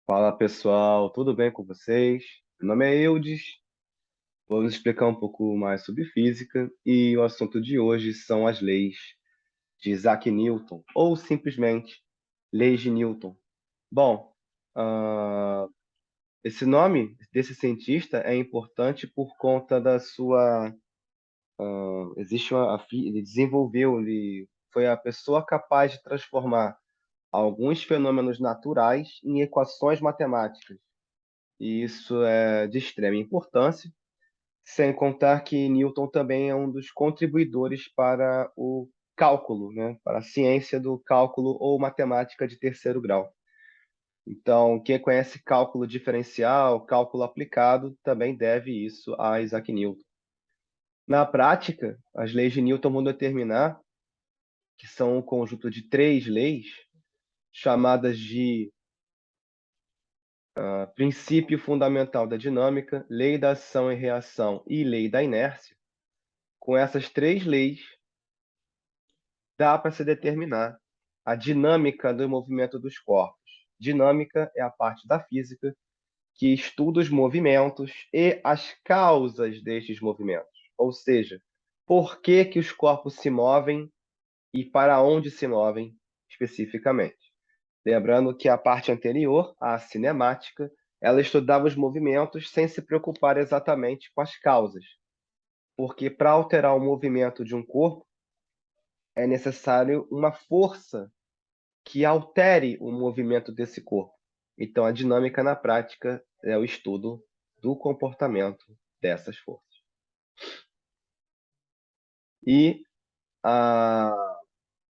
Fala pessoal, tudo bem com vocês? Meu nome é Eudes, vou nos explicar um pouco mais sobre física e o assunto de hoje são as leis de Isaac Newton, ou simplesmente leis de Newton. Bom, ah, esse nome desse cientista é importante por conta da sua. Existe ele desenvolveu, ele foi a pessoa capaz de transformar alguns fenômenos naturais em equações matemáticas. E isso é de extrema importância, sem contar que Newton também é um dos contribuidores para o cálculo, né? Para a ciência do cálculo ou matemática de terceiro grau. Então, quem conhece cálculo diferencial, cálculo aplicado, também deve isso a Isaac Newton. Na prática, as leis de Newton vão determinar que são um conjunto de três leis chamadas de princípio fundamental da dinâmica, lei da ação e reação e lei da inércia. Com essas três leis, dá para se determinar a dinâmica do movimento dos corpos. Dinâmica é a parte da física que estuda os movimentos e as causas destes movimentos, ou seja, por que que os corpos se movem e para onde se movem especificamente. Lembrando que a parte anterior, a cinemática, ela estudava os movimentos sem se preocupar exatamente com as causas, porque para alterar o movimento de um corpo é necessário uma força que altere o movimento desse corpo. Então, a dinâmica na prática é o estudo do comportamento dessas forças. E as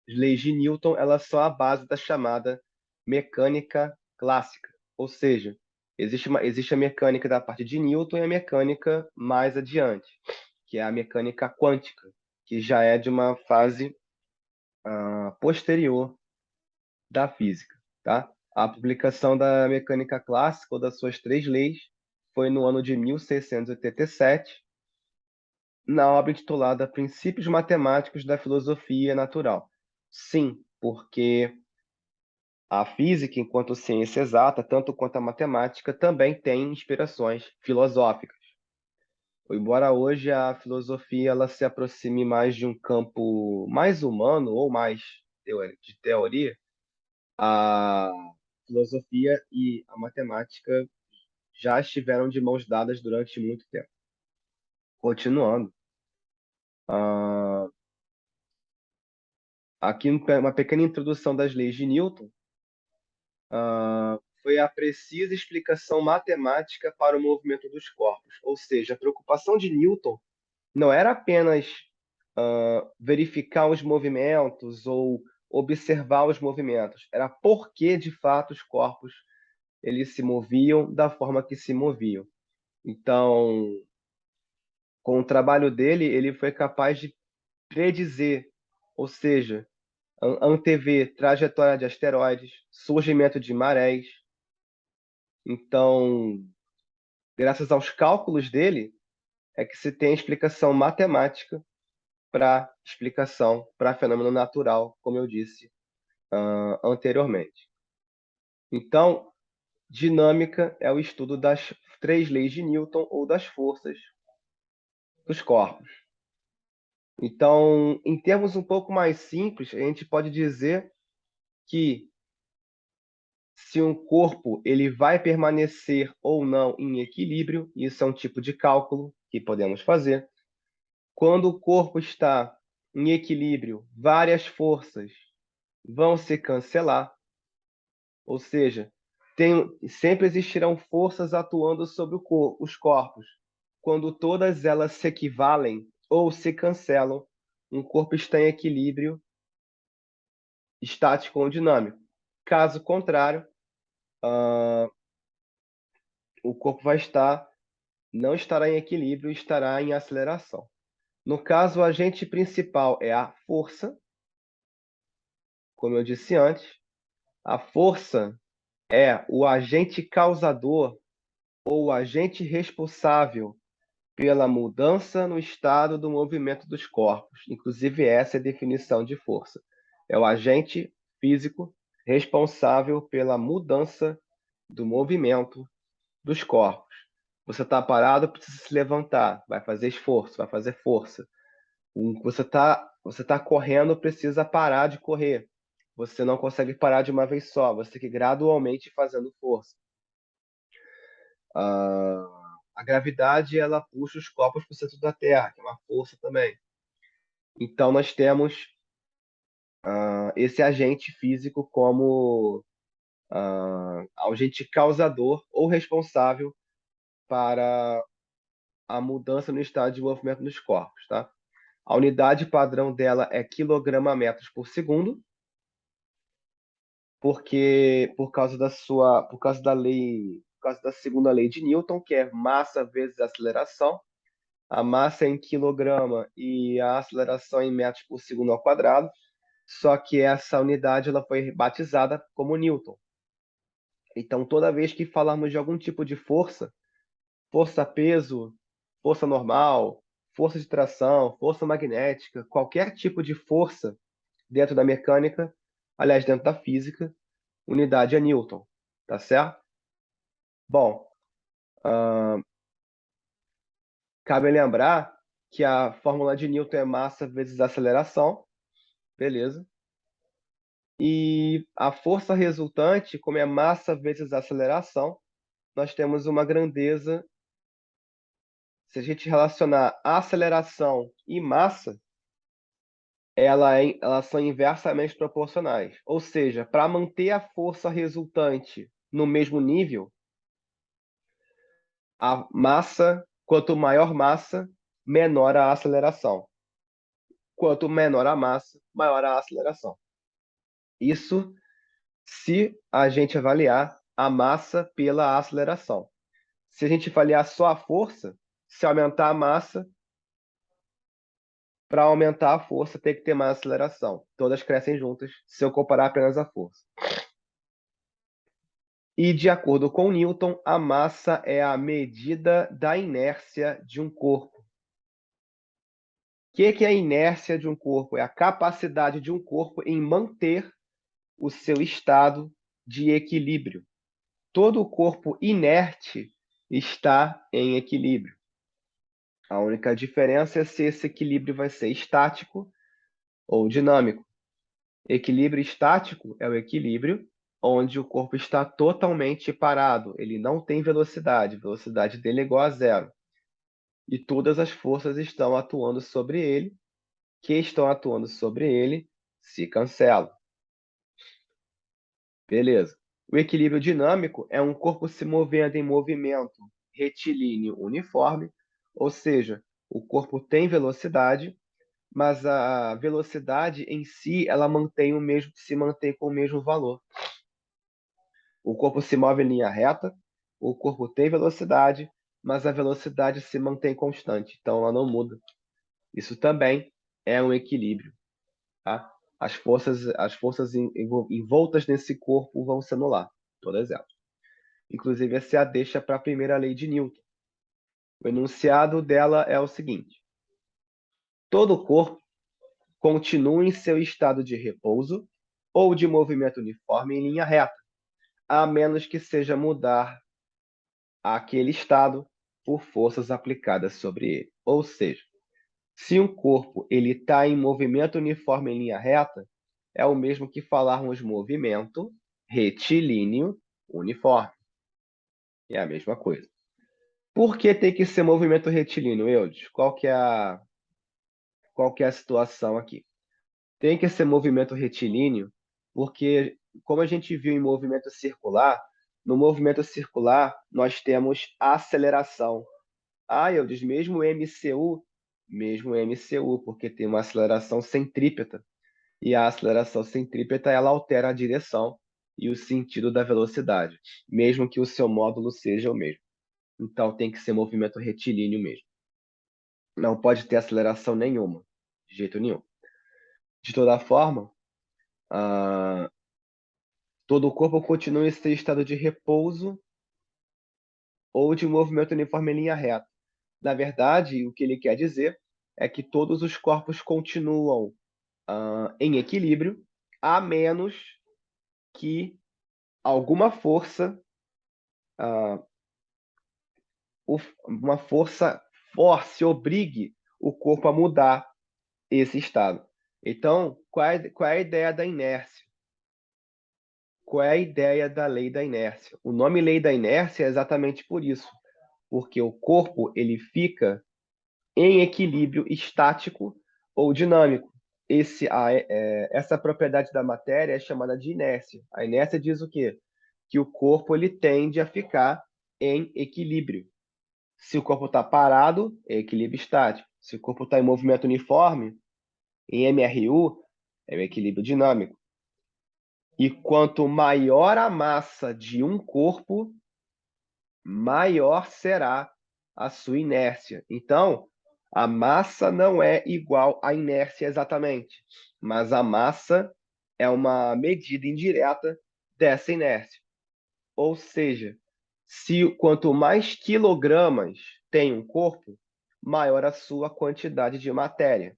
leis de Newton, elas são a base da chamada mecânica clássica. Ou seja, existe a mecânica da parte de Newton e a mecânica mais adiante, que é a mecânica quântica, que já é de uma fase posterior da física, tá? A publicação da mecânica clássica, ou das suas três leis, foi no ano de 1687, na obra intitulada Princípios Matemáticos da Filosofia Natural. Sim, porque a física, enquanto ciência exata, tanto quanto a matemática, também tem inspirações filosóficas. Embora hoje a filosofia ela se aproxime mais de um campo mais humano ou mais de teoria, a filosofia e a matemática já estiveram de mãos dadas durante muito tempo. Continuando, ah, aqui uma pequena introdução das leis de Newton, foi a precisa explicação matemática para o movimento dos corpos. Ou seja, a preocupação de Newton não era apenas verificar os movimentos ou observar os movimentos, era por que de fato os corpos eles se moviam da forma que se moviam. Então, com o trabalho dele, ele foi capaz de predizer, ou seja, antever trajetória de asteroides, surgimento de marés. Então, graças aos cálculos dele, é que se tem a explicação matemática para explicação para fenômeno natural, como eu disse anteriormente. Então, dinâmica é o estudo das três leis de Newton ou das forças dos corpos. Então, em termos um pouco mais simples, a gente pode dizer que se um corpo ele vai permanecer ou não em equilíbrio, isso é um tipo de cálculo que podemos fazer. Quando o corpo está em equilíbrio, várias forças vão se cancelar, ou seja, sempre existirão forças atuando sobre os corpos. Quando todas elas se equivalem ou se cancelam, um corpo está em equilíbrio estático ou dinâmico. Caso contrário, o corpo não estará em equilíbrio, estará em aceleração. No caso, o agente principal é a força, como eu disse antes. A força é o agente causador ou o agente responsável pela mudança no estado do movimento dos corpos. Inclusive, essa é a definição de força. É o agente físico responsável pela mudança do movimento dos corpos. Você está parado, precisa se levantar, vai fazer esforço, vai fazer força. Você tá correndo, precisa parar de correr. Você não consegue parar de uma vez só, você tem que ir gradualmente fazendo força. A gravidade, ela puxa os corpos para o centro da Terra, que é uma força também. Então, nós temos esse agente físico como agente causador ou responsável para a mudança no estado de movimento dos corpos, tá? A unidade padrão dela é quilograma-metros por segundo, porque por causa da lei, por causa da segunda lei de Newton, que é massa vezes aceleração. A massa é em quilograma e a aceleração em metros por segundo ao quadrado. Só que essa unidade ela foi batizada como Newton. Então, toda vez que falarmos de algum tipo de força, força-peso, força normal, força de tração, força magnética, qualquer tipo de força dentro da mecânica, aliás, dentro da física, unidade é Newton, tá certo? Bom, cabe lembrar que a fórmula de Newton é massa vezes aceleração, beleza? E a força resultante, como é massa vezes aceleração, nós temos uma grandeza. Se a gente relacionar aceleração e massa, elas são inversamente proporcionais. Ou seja, para manter a força resultante no mesmo nível, a massa, quanto maior massa, menor a aceleração. Quanto menor a massa, maior a aceleração. Isso se a gente avaliar a massa pela aceleração. Se a gente avaliar só a força, se aumentar a massa, para aumentar a força tem que ter mais aceleração. Todas crescem juntas, se eu comparar apenas a força. E de acordo com Newton, a massa é a medida da inércia de um corpo. O que é a inércia de um corpo? É a capacidade de um corpo em manter o seu estado de equilíbrio. Todo corpo inerte está em equilíbrio. A única diferença é se esse equilíbrio vai ser estático ou dinâmico. Equilíbrio estático é o equilíbrio onde o corpo está totalmente parado, ele não tem velocidade, a velocidade dele é igual a zero. E todas as forças estão atuando sobre ele, que estão atuando sobre ele se cancelam. Beleza. O equilíbrio dinâmico é um corpo se movendo em movimento retilíneo uniforme, ou seja, o corpo tem velocidade, mas a velocidade em si ela se mantém com o mesmo valor. O corpo se move em linha reta, o corpo tem velocidade, mas a velocidade se mantém constante, então ela não muda. Isso também é um equilíbrio, tá? As forças envoltas nesse corpo vão se anular, por exemplo. Inclusive, essa é a deixa para a primeira lei de Newton. O enunciado dela é o seguinte: todo corpo continua em seu estado de repouso ou de movimento uniforme em linha reta, a menos que seja mudar aquele estado por forças aplicadas sobre ele. Ou seja, se um corpo ele está em movimento uniforme em linha reta, é o mesmo que falarmos movimento retilíneo uniforme. É a mesma coisa. Por que tem que ser movimento retilíneo, Eudes? Qual que é a situação aqui? Tem que ser movimento retilíneo, porque, como a gente viu em movimento circular, no movimento circular nós temos aceleração. Eudes, mesmo MCU, porque tem uma aceleração centrípeta. E a aceleração centrípeta ela altera a direção e o sentido da velocidade, mesmo que o seu módulo seja o mesmo. Então tem que ser movimento retilíneo mesmo. Não pode ter aceleração nenhuma, de jeito nenhum. De toda forma, todo o corpo continua em seu estado de repouso ou de movimento uniforme em linha reta. Na verdade, o que ele quer dizer é que todos os corpos continuam em equilíbrio, a menos que alguma força ah, uma força force, obrigue o corpo a mudar esse estado. Então, qual é a ideia da inércia? Qual é a ideia da lei da inércia? O nome lei da inércia é exatamente por isso, porque o corpo ele fica em equilíbrio estático ou dinâmico. Essa propriedade da matéria é chamada de inércia. A inércia diz o quê? Que o corpo ele tende a ficar em equilíbrio. Se o corpo está parado, é equilíbrio estático. Se o corpo está em movimento uniforme, em MRU, é o equilíbrio dinâmico. E quanto maior a massa de um corpo, maior será a sua inércia. Então, a massa não é igual à inércia exatamente, mas a massa é uma medida indireta dessa inércia. Ou seja, se quanto mais quilogramas tem um corpo, maior a sua quantidade de matéria.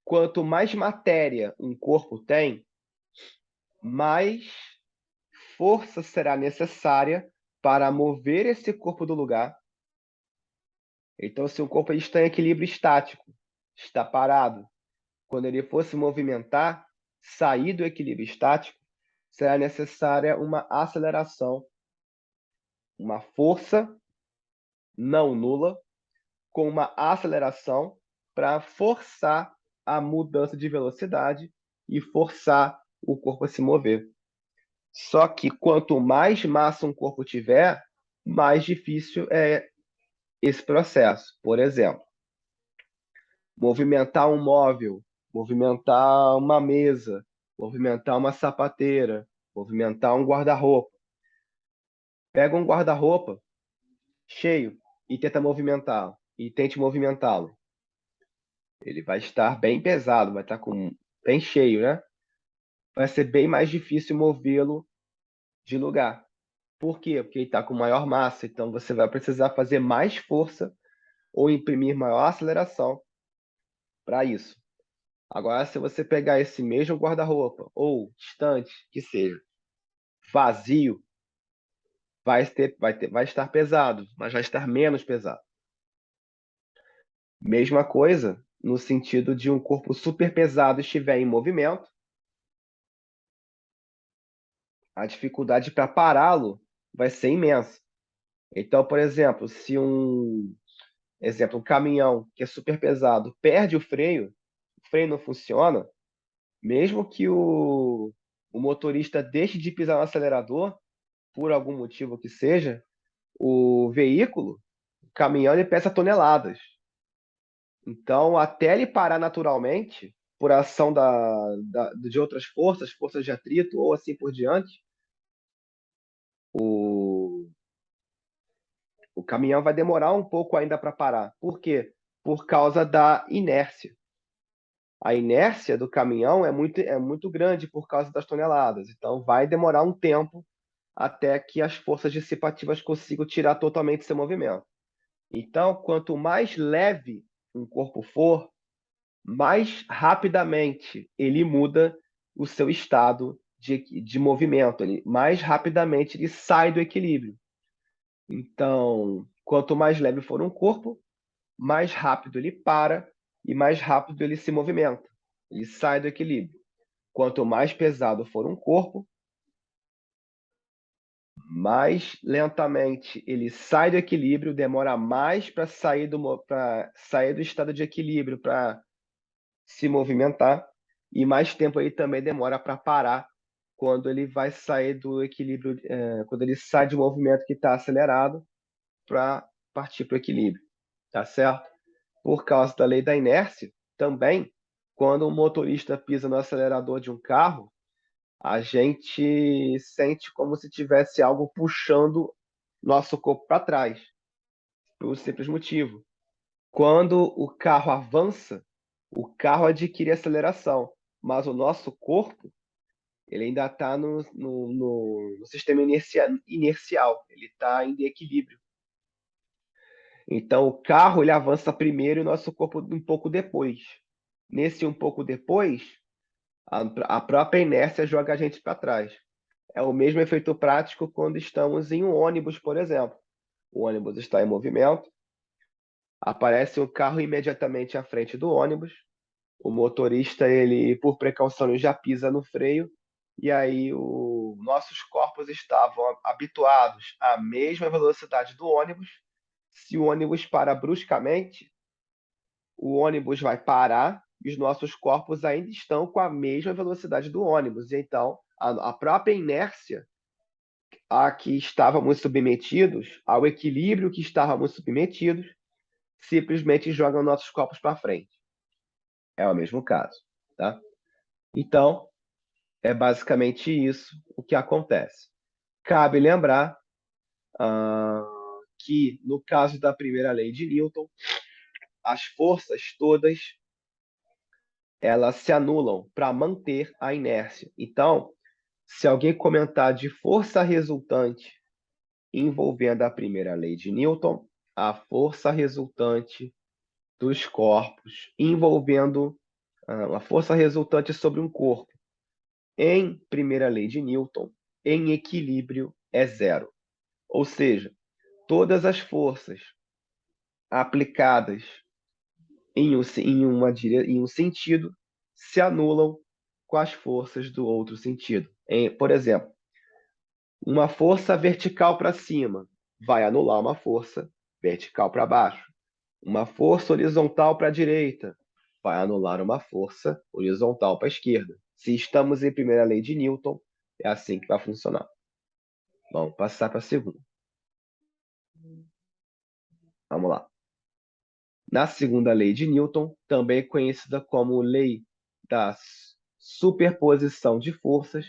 Quanto mais matéria um corpo tem, mais força será necessária para mover esse corpo do lugar. Então, se o corpo está em equilíbrio estático, está parado, quando ele for se movimentar, sair do equilíbrio estático, será necessária uma aceleração, uma força não nula, com uma aceleração para forçar a mudança de velocidade e forçar o corpo a se mover. Só que quanto mais massa um corpo tiver, mais difícil é esse processo. Por exemplo, movimentar um móvel, movimentar uma mesa, movimentar uma sapateira, movimentar um guarda-roupa. Pega um guarda-roupa cheio e tenta movimentá-lo, e tente movimentá-lo. Ele vai estar bem pesado, vai estar bem cheio, né? Vai ser bem mais difícil movê-lo de lugar. Por quê? Porque ele está com maior massa, então você vai precisar fazer mais força ou imprimir maior aceleração para isso. Agora, se você pegar esse mesmo guarda-roupa, ou distante, que seja, vazio, vai estar pesado, mas vai estar menos pesado. Mesma coisa no sentido de um corpo super pesado estiver em movimento, a dificuldade para pará-lo vai ser imensa. Então, por exemplo, se um caminhão que é super pesado perde o freio não funciona, mesmo que o motorista deixe de pisar no acelerador, por algum motivo que seja, o veículo, o caminhão, ele pesa toneladas. Então, até ele parar naturalmente, por ação de outras forças, forças de atrito ou assim por diante, o, o caminhão vai demorar um pouco ainda para parar. Por quê? Por causa da inércia. A inércia do caminhão é muito grande por causa das toneladas. Então, vai demorar um tempo até que as forças dissipativas consigam tirar totalmente seu movimento. Então, quanto mais leve um corpo for, mais rapidamente ele muda o seu estado de movimento. Mais rapidamente ele sai do equilíbrio. Então, quanto mais leve for um corpo, mais rápido ele para e mais rápido ele se movimenta. Ele sai do equilíbrio. Quanto mais pesado for um corpo, mais lentamente ele sai do equilíbrio, demora mais para sair do estado de equilíbrio, para se movimentar, e mais tempo ele também demora para parar quando ele vai sair do equilíbrio, quando ele sai de um movimento que está acelerado para partir para o equilíbrio, tá certo? Por causa da lei da inércia, também, quando um motorista pisa no acelerador de um carro, a gente sente como se tivesse algo puxando nosso corpo para trás, por um simples motivo. Quando o carro avança, o carro adquire aceleração, mas o nosso corpo ele ainda está no sistema inercial, ele está em equilíbrio. Então, o carro ele avança primeiro e o nosso corpo um pouco depois. Nesse um pouco depois, a própria inércia joga a gente para trás. É o mesmo efeito prático quando estamos em um ônibus, por exemplo. O ônibus está em movimento, aparece um carro imediatamente à frente do ônibus, o motorista, ele, por precaução, ele já pisa no freio, e aí nossos corpos estavam habituados à mesma velocidade do ônibus. Se o ônibus para bruscamente, o ônibus vai parar e os nossos corpos ainda estão com a mesma velocidade do ônibus. E então, a própria inércia a que estávamos submetidos, ao equilíbrio que estávamos submetidos, simplesmente joga nossos corpos para frente. É o mesmo caso, tá? Então, é basicamente isso o que acontece. Cabe lembrar que, no caso da primeira lei de Newton, as forças todas elas se anulam para manter a inércia. Então, se alguém comentar de força resultante envolvendo a primeira lei de Newton, a força resultante dos corpos envolvendo a força resultante sobre um corpo em primeira lei de Newton, em equilíbrio, é zero. Ou seja, todas as forças aplicadas em um sentido se anulam com as forças do outro sentido. Por exemplo, uma força vertical para cima vai anular uma força vertical para baixo. Uma força horizontal para a direita vai anular uma força horizontal para a esquerda. Se estamos em primeira lei de Newton, é assim que vai funcionar. Vamos passar para a segunda. Vamos lá. Na segunda lei de Newton, também conhecida como lei da superposição de forças,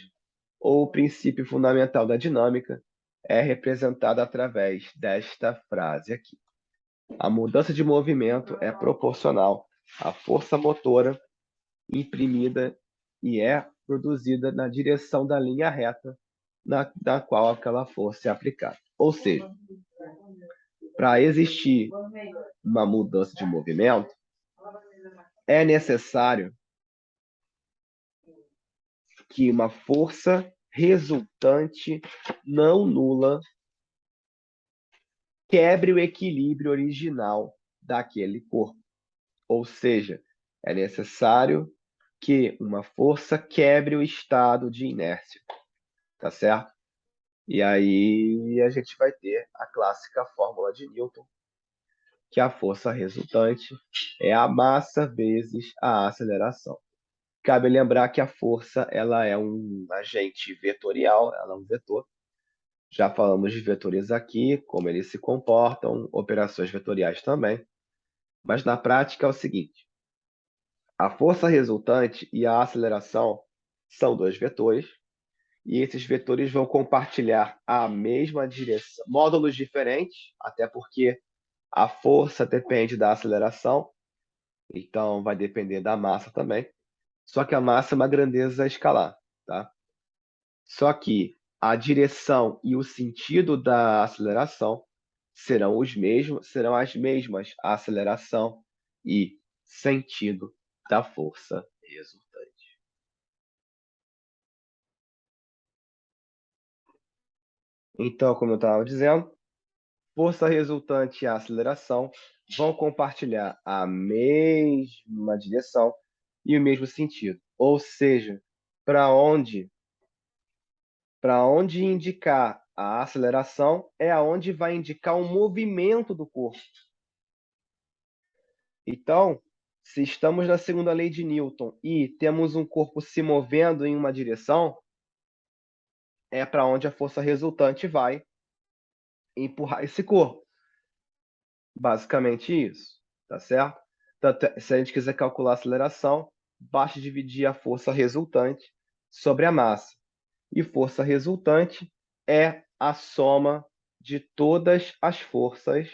ou princípio fundamental da dinâmica, é representada através desta frase aqui. A mudança de movimento é proporcional à força motora imprimida e é produzida na direção da linha reta na qual aquela força é aplicada. Ou seja, para existir uma mudança de movimento, é necessário que uma força resultante não nula quebre o equilíbrio original daquele corpo. Ou seja, é necessário que uma força quebre o estado de inércia, tá certo? E aí a gente vai ter a clássica fórmula de Newton, que a força resultante é a massa vezes a aceleração. Cabe lembrar que a força ela é um agente vetorial, ela é um vetor. Já falamos de vetores aqui, como eles se comportam, operações vetoriais também. Mas na prática é o seguinte: a força resultante e a aceleração são dois vetores, e esses vetores vão compartilhar a mesma direção, módulos diferentes, até porque a força depende da aceleração, então vai depender da massa também. Só que a massa é uma grandeza escalar, tá? Só que a direção e o sentido da aceleração serão os mesmos, serão as mesmas a aceleração e sentido da força resultante. Então, como eu estava dizendo, força resultante e a aceleração vão compartilhar a mesma direção e o mesmo sentido. Ou seja, para onde indicar a aceleração é aonde vai indicar o movimento do corpo. Então, se estamos na segunda lei de Newton e temos um corpo se movendo em uma direção, é para onde a força resultante vai empurrar esse corpo. Basicamente isso, tá certo? Então, se a gente quiser calcular a aceleração, basta dividir a força resultante sobre a massa. E força resultante é a soma de todas as forças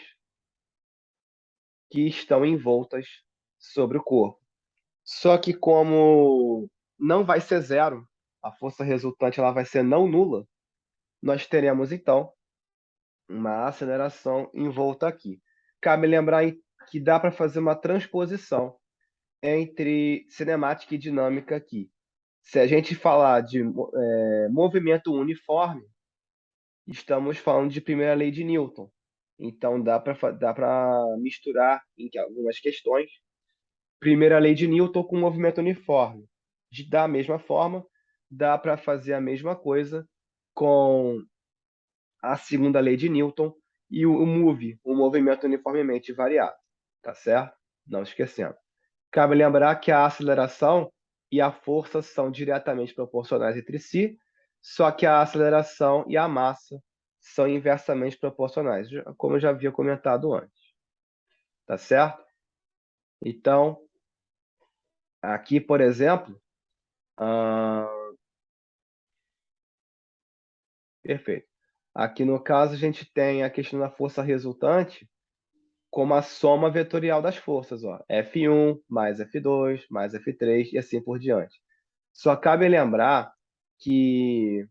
que estão envoltas sobre o corpo. Só que como não vai ser zero, a força resultante ela vai ser não nula, nós teremos então uma aceleração envolta aqui. Cabe lembrar que dá para fazer uma transposição entre cinemática e dinâmica aqui. Se a gente falar de movimento uniforme, estamos falando de primeira lei de Newton. Então dá para misturar em algumas questões primeira lei de Newton com movimento uniforme. Da mesma forma, dá para fazer a mesma coisa com a segunda lei de Newton e o move, o movimento uniformemente variado, tá certo? Não esquecendo. Cabe lembrar que a aceleração e a força são diretamente proporcionais entre si, só que a aceleração e a massa são inversamente proporcionais, como eu já havia comentado antes, tá certo? Então, aqui, por exemplo, ah, perfeito. Aqui no caso, a gente tem a questão da força resultante como a soma vetorial das forças, ó. F1 mais F2 mais F3 e assim por diante. Só cabe lembrar que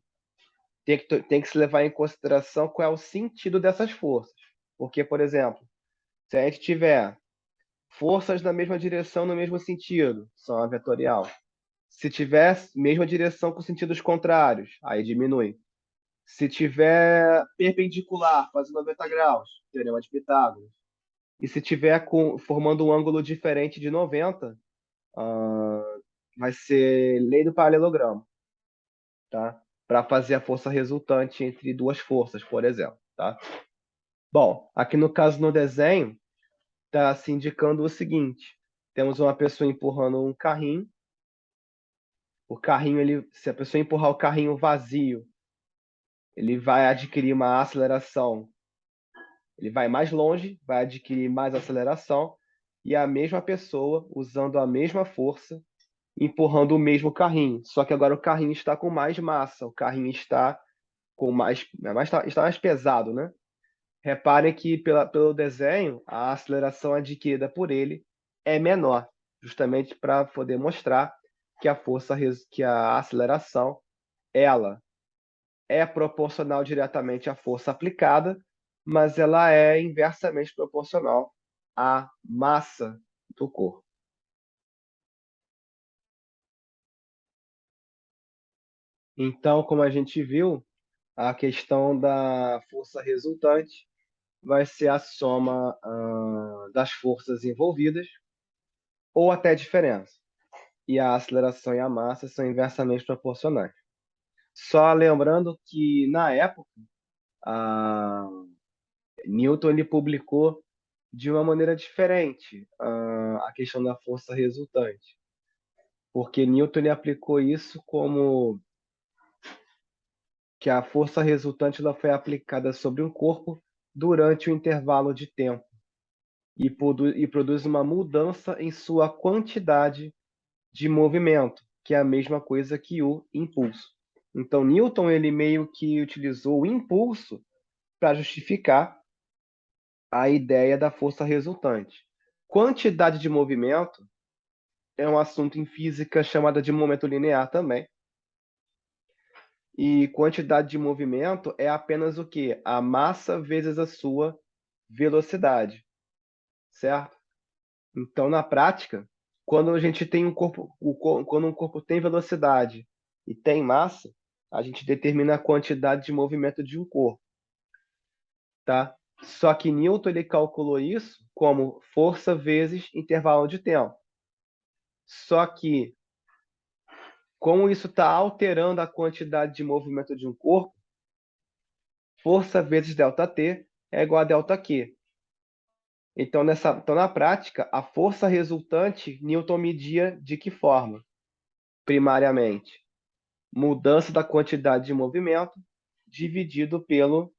tem que se levar em consideração qual é o sentido dessas forças. Porque, por exemplo, se a gente tiver forças na mesma direção, no mesmo sentido, são a vetorial. Se tiver mesma direção com sentidos contrários, aí diminui. Se tiver perpendicular, fazendo 90 graus, teorema de Pitágoras. E se tiver formando um ângulo diferente de 90, vai ser lei do paralelogramo, tá? Para fazer a força resultante entre duas forças, por exemplo, tá? Bom, aqui no caso no desenho, está se indicando o seguinte: temos uma pessoa empurrando um carrinho. O carrinho, se a pessoa empurrar o carrinho vazio, ele vai adquirir uma aceleração. Ele vai mais longe, vai adquirir mais aceleração, e a mesma pessoa, usando a mesma força, empurrando o mesmo carrinho. Só que agora o carrinho está com mais massa, o carrinho está com está mais pesado, né? Reparem que pelo desenho, a aceleração adquirida por ele é menor, justamente para poder mostrar que que a aceleração ela é proporcional diretamente à força aplicada, mas ela é inversamente proporcional à massa do corpo. Então, como a gente viu, a questão da força resultante vai ser a soma das forças envolvidas ou até diferença. E a aceleração e a massa são inversamente proporcionais. Só lembrando que, na época, a Newton ele publicou de uma maneira diferente a questão da força resultante, porque Newton ele aplicou isso como que a força resultante ela foi aplicada sobre um corpo durante o intervalo de tempo e produz uma mudança em sua quantidade de movimento, que é a mesma coisa que o impulso. Então, Newton ele meio que utilizou o impulso para justificar a ideia da força resultante. Quantidade de movimento é um assunto em física chamada de momento linear também. E quantidade de movimento é apenas o quê? A massa vezes a sua velocidade, certo? Então, na prática, quando a gente tem um corpo, quando um corpo tem velocidade e tem massa, a gente determina a quantidade de movimento de um corpo, tá? Só que Newton ele calculou isso como força vezes intervalo de tempo. Só que, como isso está alterando a quantidade de movimento de um corpo, força vezes ΔT é igual a ΔQ. Então, na prática, a força resultante, Newton media de que forma? Primariamente, mudança da quantidade de movimento dividido pelo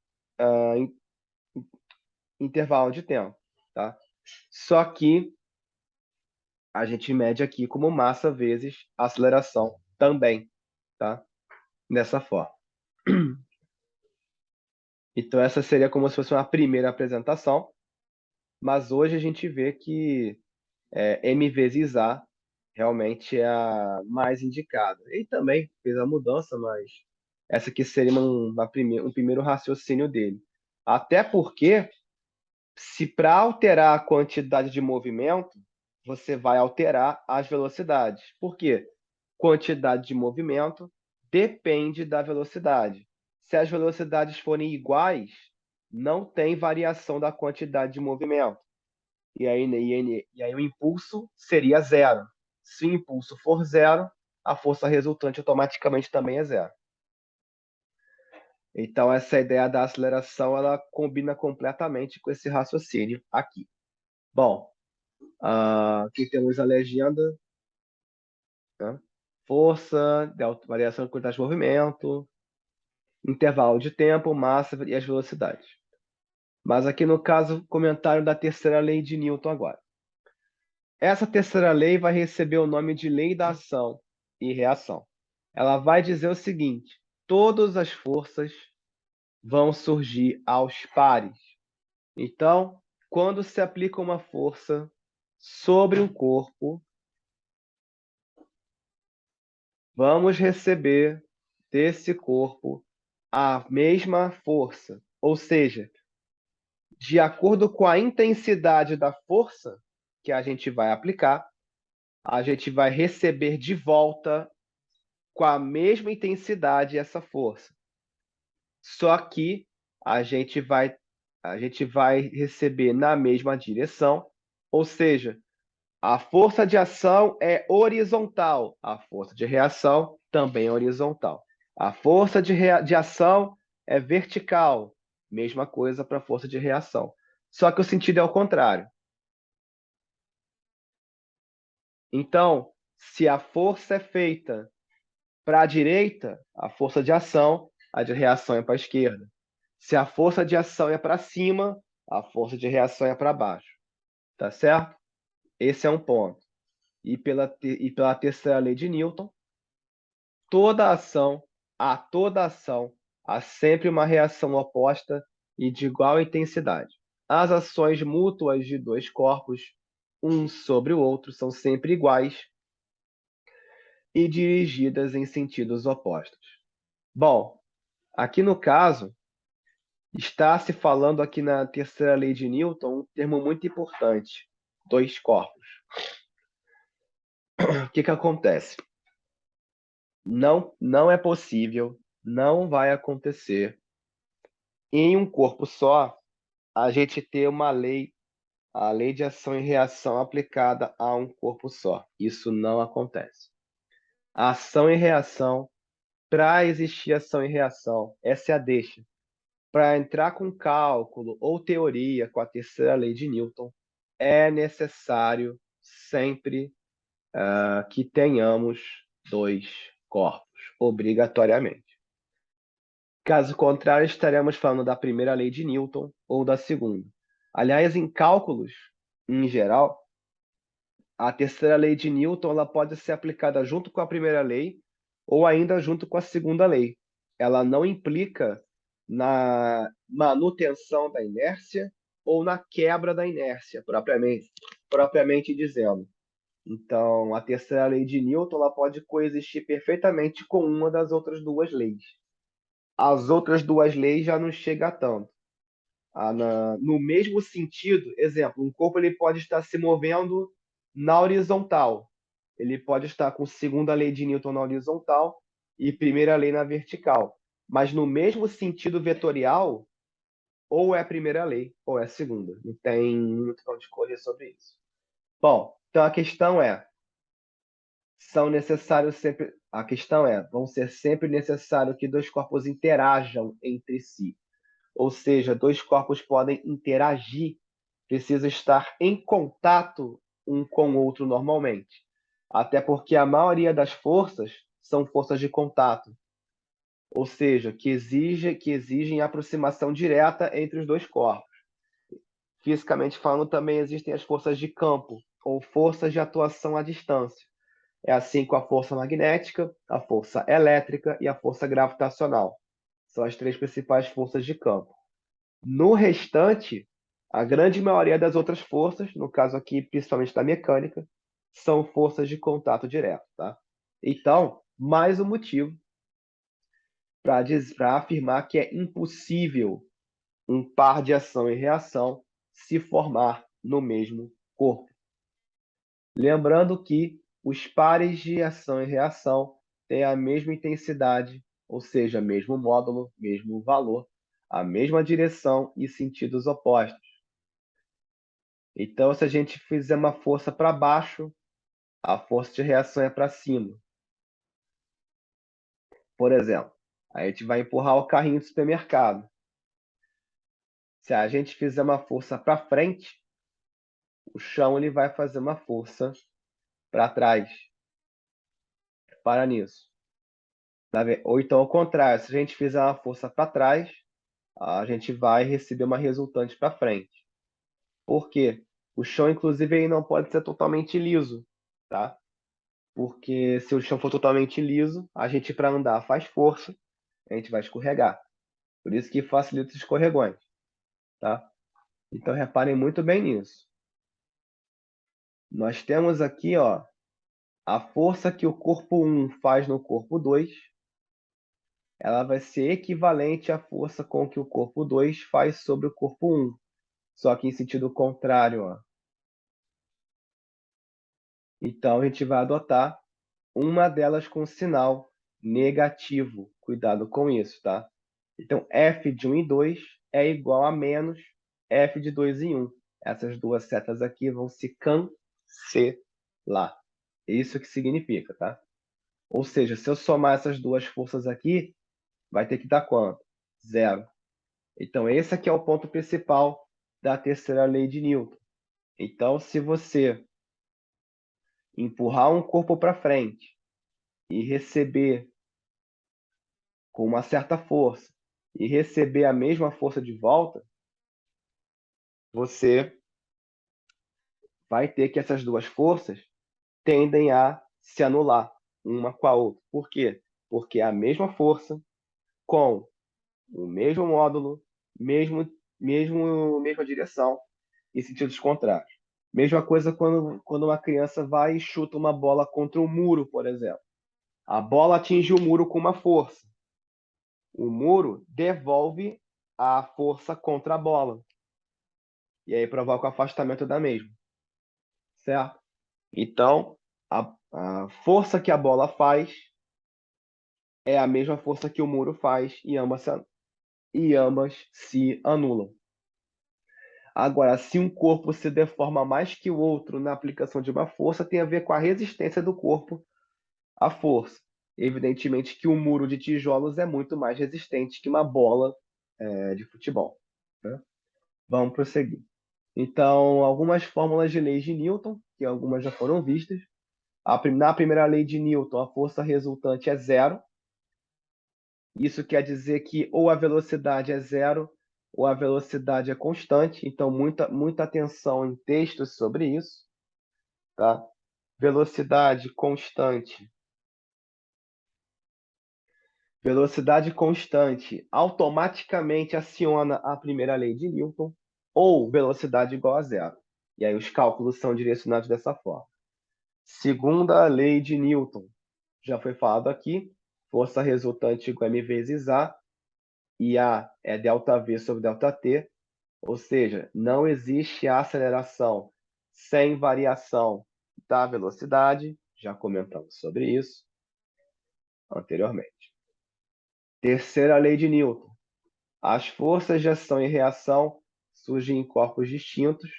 intervalo de tempo, tá? Só que a gente mede aqui como massa vezes aceleração também, tá? Dessa forma. Então, essa seria como se fosse uma primeira apresentação, mas hoje a gente vê que M vezes A realmente é a mais indicada. Ele também fez a mudança, mas essa aqui seria um primeiro raciocínio dele. Até porque, se para alterar a quantidade de movimento, você vai alterar as velocidades. Por quê? quantidade de movimento depende da velocidade. Se as velocidades forem iguais, não tem variação da quantidade de movimento. E aí o impulso seria zero. Se o impulso for zero, a força resultante automaticamente também é zero. Então, essa ideia da aceleração, ela combina completamente com esse raciocínio aqui. Bom, aqui temos a legenda, né? Força, variação de quantidade de movimento, intervalo de tempo, massa e as velocidades. Mas aqui no caso, comentário da terceira lei de Newton agora. Essa terceira lei vai receber o nome de lei da ação e reação. Ela vai dizer o seguinte: todas as forças vão surgir aos pares. Então, quando se aplica uma força sobre um corpo, vamos receber desse corpo a mesma força, ou seja, de acordo com a intensidade da força que a gente vai aplicar, a gente vai receber de volta com a mesma intensidade essa força. Só que a gente vai receber na mesma direção, ou seja, a força de ação é horizontal, a força de reação também é horizontal. A força de ação é vertical, mesma coisa para a força de reação. Só que o sentido é o contrário. Então, se a força é feita para a direita, a força de ação, a de reação é para a esquerda. Se a força de ação é para cima, a força de reação é para baixo. Tá certo? Esse é um ponto. E pela terceira lei de Newton, toda ação há sempre uma reação oposta e de igual intensidade. As ações mútuas de dois corpos, um sobre o outro, são sempre iguais e dirigidas em sentidos opostos. Bom, aqui no caso, está se falando aqui na terceira lei de Newton um termo muito importante: dois corpos. O que acontece? Não é possível, não vai acontecer em um corpo só a gente ter uma lei, a lei de ação e reação aplicada a um corpo só. Isso não acontece. A ação e reação, para existir ação e reação, essa é a deixa. Para entrar com cálculo ou teoria com a terceira lei de Newton, é necessário sempre que tenhamos dois corpos, obrigatoriamente. Caso contrário, estaremos falando da primeira lei de Newton ou da segunda. Aliás, em cálculos, em geral, a terceira lei de Newton ela pode ser aplicada junto com a primeira lei ou ainda junto com a segunda lei. Ela não implica na manutenção da inércia ou na quebra da inércia, propriamente dizendo. Então, a terceira lei de Newton ela pode coexistir perfeitamente com uma das outras duas leis. As outras duas leis já não chegam a tanto. No mesmo sentido, exemplo, um corpo ele pode estar se movendo na horizontal. Ele pode estar com segunda lei de Newton na horizontal e primeira lei na vertical. Mas no mesmo sentido vetorial, ou é a primeira lei ou é a segunda. Não tem muito para discorrer sobre isso. Bom, então a questão é, vão ser sempre necessário que dois corpos interajam entre si. Ou seja, dois corpos podem interagir, precisa estar em contato um com o outro normalmente. Até porque a maioria das forças são forças de contato, ou seja, que exigem aproximação direta entre os dois corpos. Fisicamente falando, também existem as forças de campo, ou forças de atuação à distância. É assim com a força magnética, a força elétrica e a força gravitacional. São as três principais forças de campo. No restante, a grande maioria das outras forças, no caso aqui principalmente da mecânica, são forças de contato direto, tá? Então, mais um motivo para afirmar que é impossível um par de ação e reação se formar no mesmo corpo. Lembrando que os pares de ação e reação têm a mesma intensidade, ou seja, mesmo módulo, mesmo valor, a mesma direção e sentidos opostos. Então, se a gente fizer uma força para baixo, a força de reação é para cima. Por exemplo, a gente vai empurrar o carrinho do supermercado. Se a gente fizer uma força para frente, o chão ele vai fazer uma força para trás. Para nisso. Ou então ao contrário, se a gente fizer uma força para trás, a gente vai receber uma resultante para frente. Por quê? O chão, inclusive, ele não pode ser totalmente liso, tá? Porque se o chão for totalmente liso, a gente para andar faz força, a gente vai escorregar. Por isso que facilita os escorregões, tá? Então reparem muito bem nisso. Nós temos aqui, ó, a força que o corpo 1 faz no corpo 2, ela vai ser equivalente à força com que o corpo 2 faz sobre o corpo 1, só que em sentido contrário, ó. Então a gente vai adotar uma delas com sinal negativo. Cuidado com isso, tá? Então f de 1 e 2 é igual a menos f de 2 e 1. Essas duas setas aqui vão se cancelar. É isso que significa, tá? Ou seja, se eu somar essas duas forças aqui, vai ter que dar quanto? Zero. Então, esse aqui é o ponto principal da terceira lei de Newton. Então, se você empurrar um corpo para frente e receber com uma certa força e receber a mesma força de volta, você vai ter que essas duas forças tendem a se anular uma com a outra. Por quê? Porque é a mesma força com o mesmo módulo, mesma direção em sentidos contrários. Mesma coisa quando uma criança vai e chuta uma bola contra um muro, por exemplo. A bola atinge o muro com uma força. O muro devolve a força contra a bola. E aí provoca o afastamento da mesma. Certo? Então, a força que a bola faz é a mesma força que o muro faz e ambas se anulam. Agora, se um corpo se deforma mais que o outro na aplicação de uma força, tem a ver com a resistência do corpo à força. Evidentemente que um muro de tijolos é muito mais resistente que uma bola de futebol, né? Vamos prosseguir. Então, algumas fórmulas de leis de Newton, que algumas já foram vistas. Na primeira lei de Newton, a força resultante é zero. Isso quer dizer que ou a velocidade é zero ou a velocidade é constante. Então, muita atenção em textos sobre isso, tá? Velocidade constante. Velocidade constante automaticamente aciona a primeira lei de Newton ou velocidade igual a zero. E aí os cálculos são direcionados dessa forma. Segunda lei de Newton, já foi falado aqui, força resultante igual a m vezes A, e A é ΔV sobre ΔT, ou seja, não existe aceleração sem variação da velocidade, já comentamos sobre isso anteriormente. Terceira lei de Newton, as forças de ação e reação surgem em corpos distintos,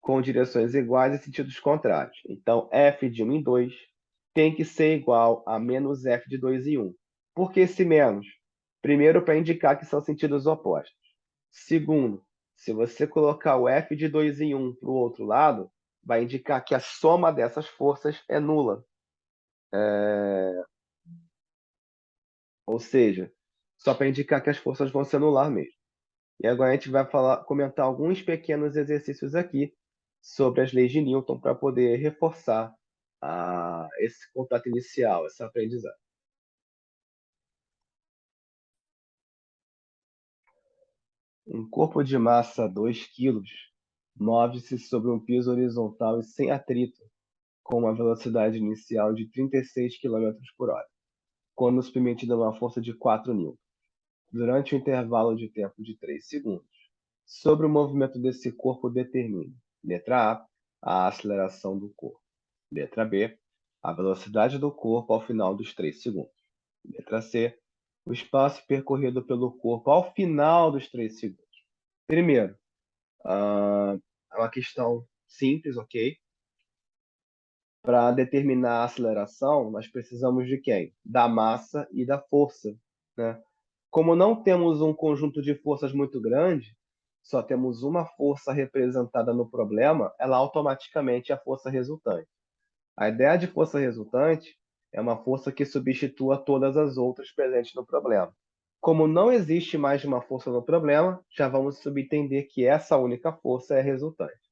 com direções iguais e sentidos contrários. Então, F de 1 em 2 tem que ser igual a menos F de 2 em 1. Por que esse menos? Primeiro, para indicar que são sentidos opostos. Segundo, se você colocar o F de 2 em 1 para o outro lado, vai indicar que a soma dessas forças é nula. Ou seja, só para indicar que as forças vão se anular mesmo. E agora a gente vai comentar alguns pequenos exercícios aqui sobre as leis de Newton para poder reforçar esse contato inicial, essa aprendizagem. Um corpo de massa 2 kg move-se sobre um piso horizontal e sem atrito, com uma velocidade inicial de 36 km por hora, quando submetido a uma força de 4 N, durante um intervalo de tempo de 3 segundos. Sobre o movimento desse corpo, determine. Letra A, a aceleração do corpo. Letra B, a velocidade do corpo ao final dos 3 segundos. Letra C, o espaço percorrido pelo corpo ao final dos 3 segundos. Primeiro, é uma questão simples, ok? Para determinar a aceleração, nós precisamos de quem? Da massa e da força, né? Como não temos um conjunto de forças muito grande, só temos uma força representada no problema, ela automaticamente é a força resultante. A ideia de força resultante é uma força que substitua todas as outras presentes no problema. Como não existe mais de uma força no problema, já vamos subentender que essa única força é resultante.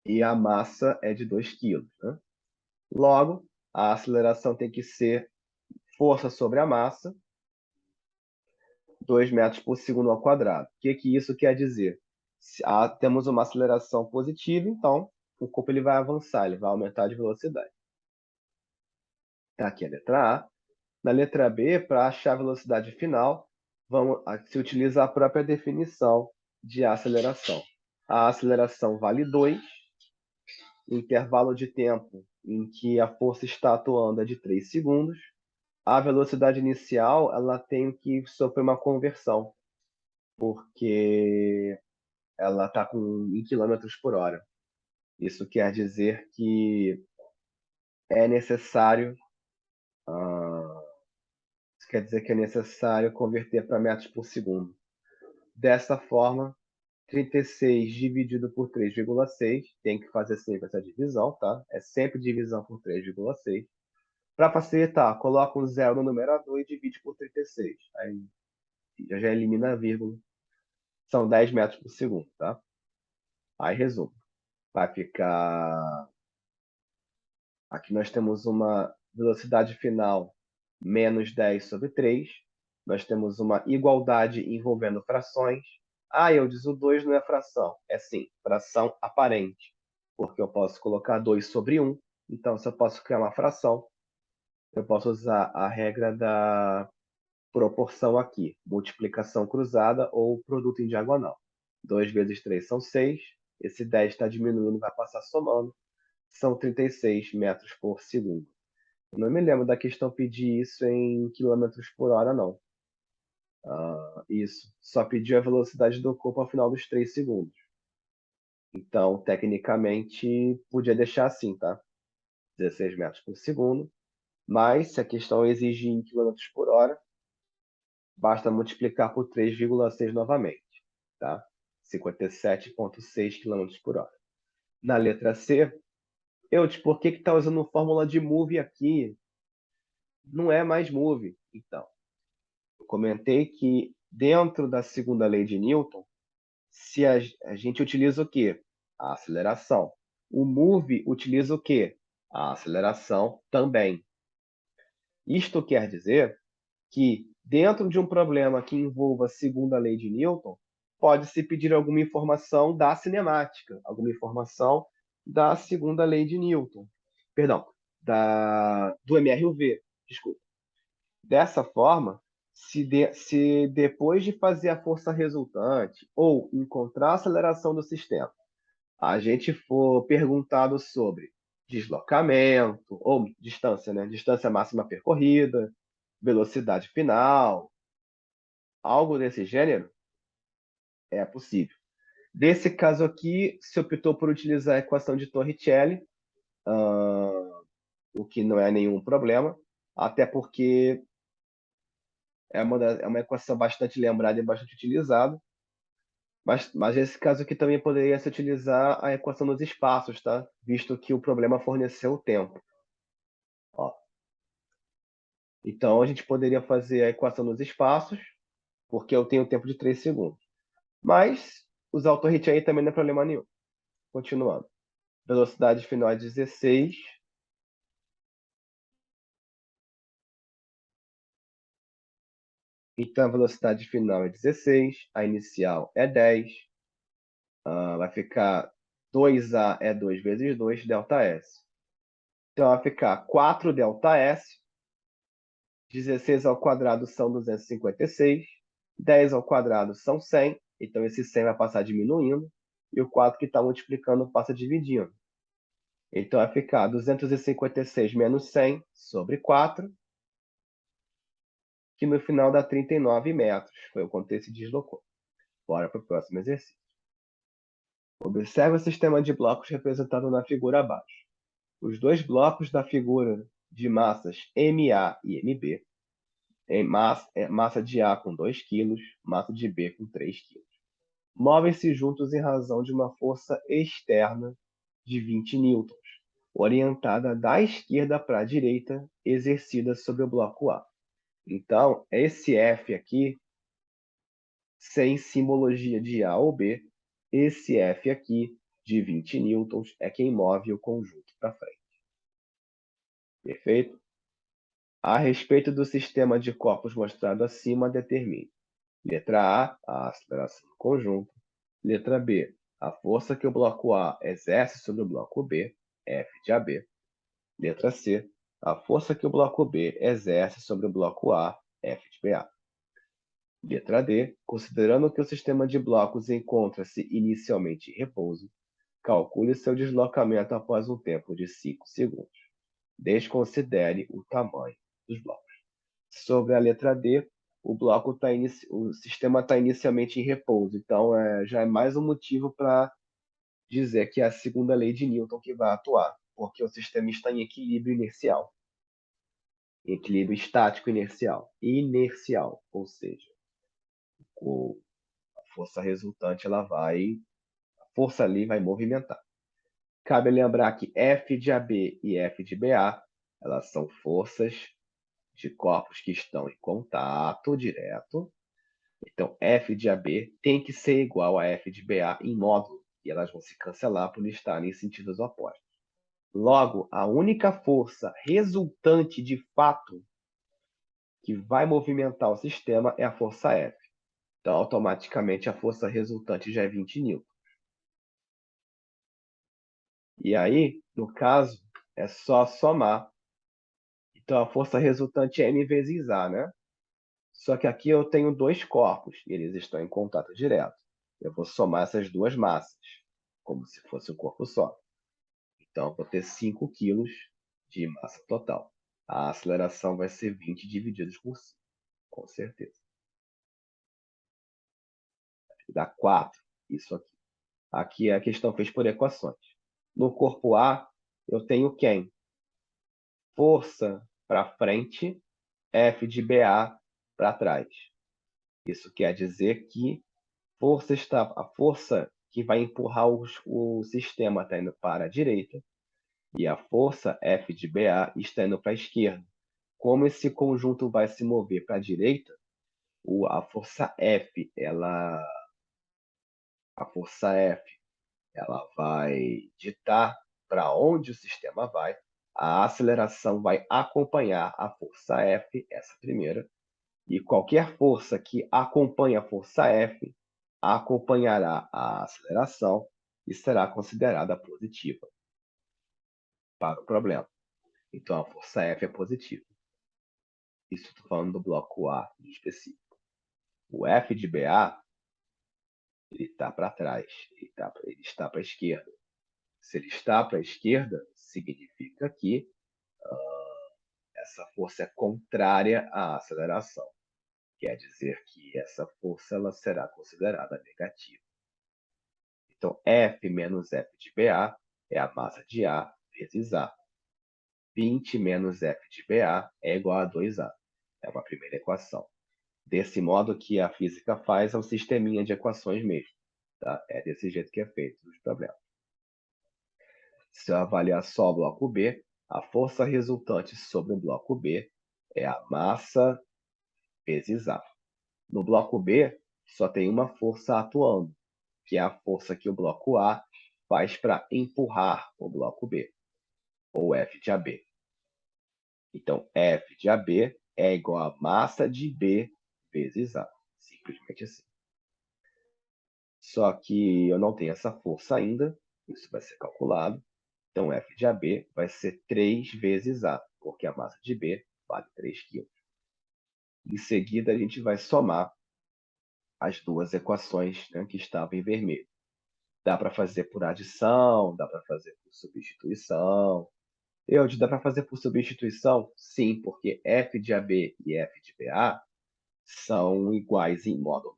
E a massa é de 2 kg, né? Logo, a aceleração tem que ser força sobre a massa, 2 metros por segundo ao quadrado. O que isso quer dizer? Temos uma aceleração positiva, então o corpo ele vai avançar, ele vai aumentar de velocidade. Aqui a letra A. Na letra B, para achar a velocidade final, se utiliza a própria definição de aceleração. A aceleração vale 2, o intervalo de tempo em que a força está atuando é de 3 segundos. A velocidade inicial ela tem que sofrer uma conversão, porque ela está em quilômetros por hora. Isso quer dizer que é necessário, isso quer dizer que é necessário converter para metros por segundo. Dessa forma, 36 dividido por 3,6, tem que fazer sempre essa divisão, tá? É sempre divisão por 3,6. Para facilitar, coloca um zero no numerador e divide por 36. Aí já elimina a vírgula. São 10 metros por segundo, tá? Aí resumo. Vai ficar... Aqui nós temos uma velocidade final menos 10 sobre 3. Nós temos uma igualdade envolvendo frações. Eu disse o 2 não é fração. É sim, fração aparente. Porque eu posso colocar 2 sobre 1. Então, se eu posso criar uma fração, eu posso usar a regra da proporção aqui. Multiplicação cruzada ou produto em diagonal. 2 vezes 3 são 6. Esse 10 está diminuindo, vai passar somando. São 36 metros por segundo. Eu não me lembro da questão pedir isso em quilômetros por hora, não. Isso. Só pediu a velocidade do corpo ao final dos 3 segundos. Então, tecnicamente, podia deixar assim, tá? 16 metros por segundo. Mas, se a questão exige em quilômetros por hora, basta multiplicar por 3,6 novamente, tá? 57,6 quilômetros por hora. Na letra C, por que está usando fórmula de move aqui? Não é mais move. Então, eu comentei que dentro da segunda lei de Newton, se a gente utiliza o quê? A aceleração. O move utiliza o quê? A aceleração também. Isto quer dizer que dentro de um problema que envolva a segunda lei de Newton, pode-se pedir alguma informação da cinemática, alguma informação da segunda lei de Newton. Perdão, do MRUV, desculpa. Dessa forma, se depois de fazer a força resultante ou encontrar a aceleração do sistema, a gente for perguntado sobre deslocamento ou distância, né? Distância máxima percorrida, velocidade final, algo desse gênero, é possível. Nesse caso aqui, se optou por utilizar a equação de Torricelli, o que não é nenhum problema, até porque é uma equação bastante lembrada e bastante utilizada. Mas nesse caso aqui também poderia se utilizar a equação dos espaços, tá? Visto que o problema forneceu o tempo. Ó. Então, a gente poderia fazer a equação dos espaços, porque eu tenho tempo de 3 segundos. Mas usar o Torricelli também não é problema nenhum. Continuando. Velocidade final é 16. Então, a velocidade final é 16. A inicial é 10. Vai ficar 2A é 2 vezes 2, ΔS. Então, vai ficar 4 ΔS. 16 ao quadrado são 256. 10 ao quadrado são 100. Então, esse 100 vai passar diminuindo. E o 4 que está multiplicando passa dividindo. Então, vai ficar 256 menos 100 sobre 4, que no final dá 39 metros. Foi o quanto ele se deslocou. Bora para o próximo exercício. Observe o sistema de blocos representado na figura abaixo. Os dois blocos da figura de massas MA e MB, massa de A com 2 kg, massa de B com 3 kg, movem-se juntos em razão de uma força externa de 20 newtons, orientada da esquerda para a direita, exercida sobre o bloco A. Então, esse F aqui, sem simbologia de A ou B, esse F aqui, de 20 newtons, é quem move o conjunto para frente. Perfeito? A respeito do sistema de corpos mostrado acima, determine. Letra A aceleração do conjunto. Letra B, a força que o bloco A exerce sobre o bloco B, F de AB. Letra C, a força que o bloco B exerce sobre o bloco A, F de BA. Letra D, considerando que o sistema de blocos encontra-se inicialmente em repouso, calcule seu deslocamento após um tempo de 5 segundos. Desconsidere o tamanho dos blocos. Sobre a letra D, o sistema está inicialmente em repouso, então já é mais um motivo para dizer que é a segunda lei de Newton que vai atuar, porque o sistema está em equilíbrio inercial. Equilíbrio estático inercial, ou seja, a força resultante a força ali vai movimentar. Cabe lembrar que F de AB e F de BA, elas são forças de corpos que estão em contato direto. Então, F de AB tem que ser igual a F de BA em módulo, e elas vão se cancelar por estarem em sentidos opostos. Logo, a única força resultante de fato que vai movimentar o sistema é a força F. Então, automaticamente, a força resultante já é 20 newtons. E aí, no caso, é só somar. Então, a força resultante é M vezes A, né? Só que aqui eu tenho dois corpos, e eles estão em contato direto. Eu vou somar essas duas massas, como se fosse um corpo só. Então, eu vou ter 5 kg de massa total. A aceleração vai ser 20 divididos por 5, com certeza. Dá 4, isso aqui. Aqui a questão fez por equações. No corpo A, eu tenho quem? Força para frente, F de BA para trás. Isso quer dizer que a força que vai empurrar o sistema está indo para a direita e a força F de BA está indo para a esquerda. Como esse conjunto vai se mover para a direita, a força F, ela vai ditar para onde o sistema vai. A aceleração vai acompanhar a força F, essa primeira, e qualquer força que acompanhe a força F acompanhará a aceleração e será considerada positiva para o problema. Então, a força F é positiva. Isso estou falando do bloco A em específico. O F de BA ele está para trás, ele está para a esquerda. Se ele está para a esquerda, significa que essa força é contrária à aceleração. Quer dizer que essa força ela será considerada negativa. Então, F menos F de BA é a massa de A vezes A. 20 menos F de BA é igual a 2A. É uma primeira equação. Desse modo que a física faz é um sisteminha de equações mesmo. Tá? É desse jeito que é feito os problemas. Se eu avaliar só o bloco B, a força resultante sobre o bloco B é a massa vezes A. No bloco B, só tem uma força atuando, que é a força que o bloco A faz para empurrar o bloco B, ou F de AB. Então, F de AB é igual a massa de B vezes A. Simplesmente assim. Só que eu não tenho essa força ainda, isso vai ser calculado. Então, F de AB vai ser 3 vezes A, porque a massa de B vale 3 kg. Em seguida, a gente vai somar as duas equações, né, que estavam em vermelho. Dá para fazer por adição, dá para fazer por substituição. Dá para fazer por substituição? Sim, porque f de AB e f de BA são iguais em módulo.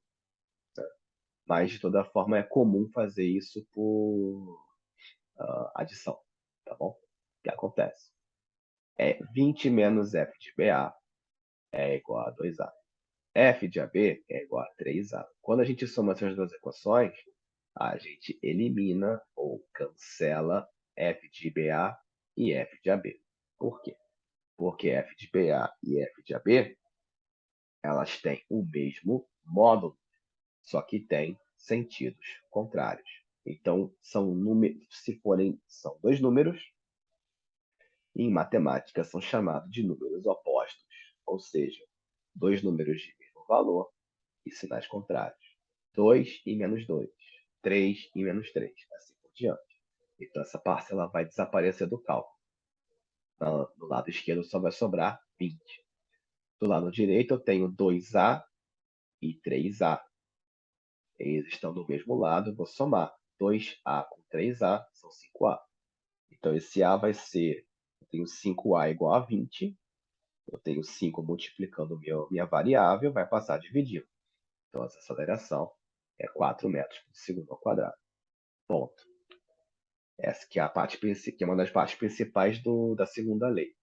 Mas, de toda forma, é comum fazer isso por adição, tá bom? O que acontece? 20 menos f de BA é igual a 2A. F de AB é igual a 3A. Quando a gente soma essas duas equações, a gente elimina ou cancela f de BA e f de AB. Por quê? Porque f de BA e f de AB, elas têm o mesmo módulo, só que têm sentidos contrários. Então, são dois números, em matemática são chamados de números opostos, ou seja, dois números de mesmo valor e sinais contrários. 2 e menos 2, 3 e menos 3, assim por diante. Então, essa parcela vai desaparecer do cálculo. Do lado esquerdo só vai sobrar 20. Do lado direito eu tenho 2A e 3A. Eles estão do mesmo lado, eu vou somar. 2A com 3A são 5A. Então, esse A vai ser, eu tenho 5A igual a 20, eu tenho 5 multiplicando minha variável, vai passar dividindo. Então, essa aceleração é 4 metros por segundo ao quadrado. Ponto. Essa que é, que é uma das partes principais da segunda lei.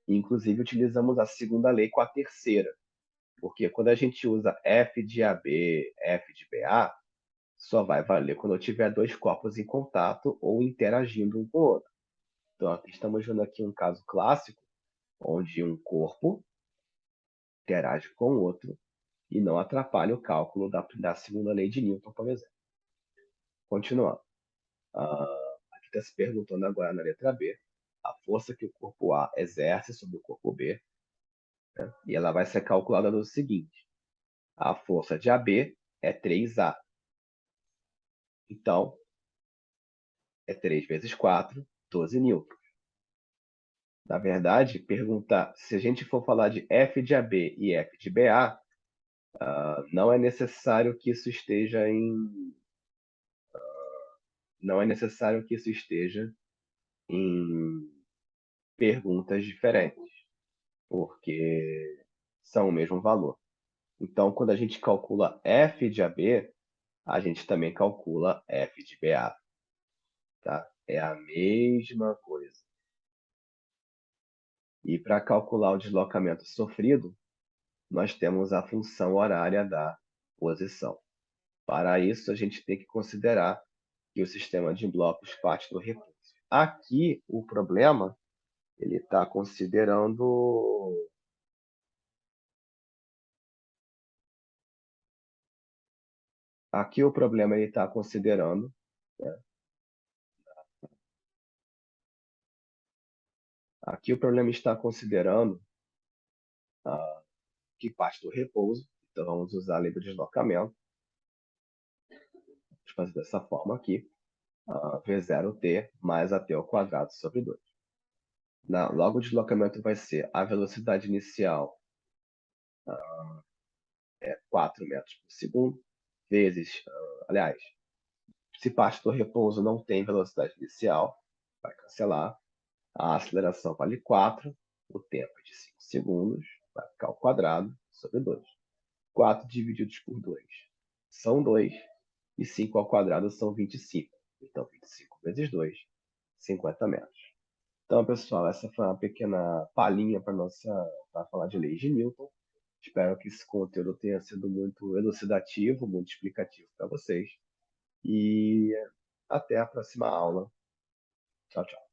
Inclusive, utilizamos a segunda lei com a terceira, porque quando a gente usa f de AB, f de BA, só vai valer quando eu tiver dois corpos em contato ou interagindo um com o outro. Então, estamos vendo aqui um caso clássico, onde um corpo interage com o outro e não atrapalha o cálculo da segunda lei de Newton, por exemplo. Continuando. Aqui está se perguntando agora na letra B, a força que o corpo A exerce sobre o corpo B, né? E ela vai ser calculada no seguinte: a força de AB é 3A. Então, é 3 vezes 4, 12 newtons. Na verdade, perguntar se a gente for falar de F de AB e F de BA, não é necessário que isso esteja em perguntas diferentes, porque são o mesmo valor. Então, quando a gente calcula F de AB, a gente também calcula F de BA. Tá? É a mesma coisa. E para calcular o deslocamento sofrido, nós temos a função horária da posição. Para isso, a gente tem que considerar que o sistema de blocos parte do repouso. Aqui, o problema, ele está considerando... Aqui o problema ele está considerando, né? Aqui o problema está considerando que parte do repouso. Então, vamos usar a lei do deslocamento. Vamos fazer dessa forma aqui. V0t mais at ao quadrado sobre 2. Logo, o deslocamento vai ser a velocidade inicial, 4 metros por segundo, vezes, aliás, se parte do repouso não tem velocidade inicial, vai cancelar. A aceleração vale 4, o tempo é de 5 segundos, vai ficar ao quadrado sobre 2. 4 divididos por 2 são 2, e 5 ao quadrado são 25. Então, 25 vezes 2, 50 metros. Então, pessoal, essa foi uma pequena palhinha para falar de leis de Newton. Espero que esse conteúdo tenha sido muito elucidativo, muito explicativo para vocês. E até a próxima aula. Tchau, tchau.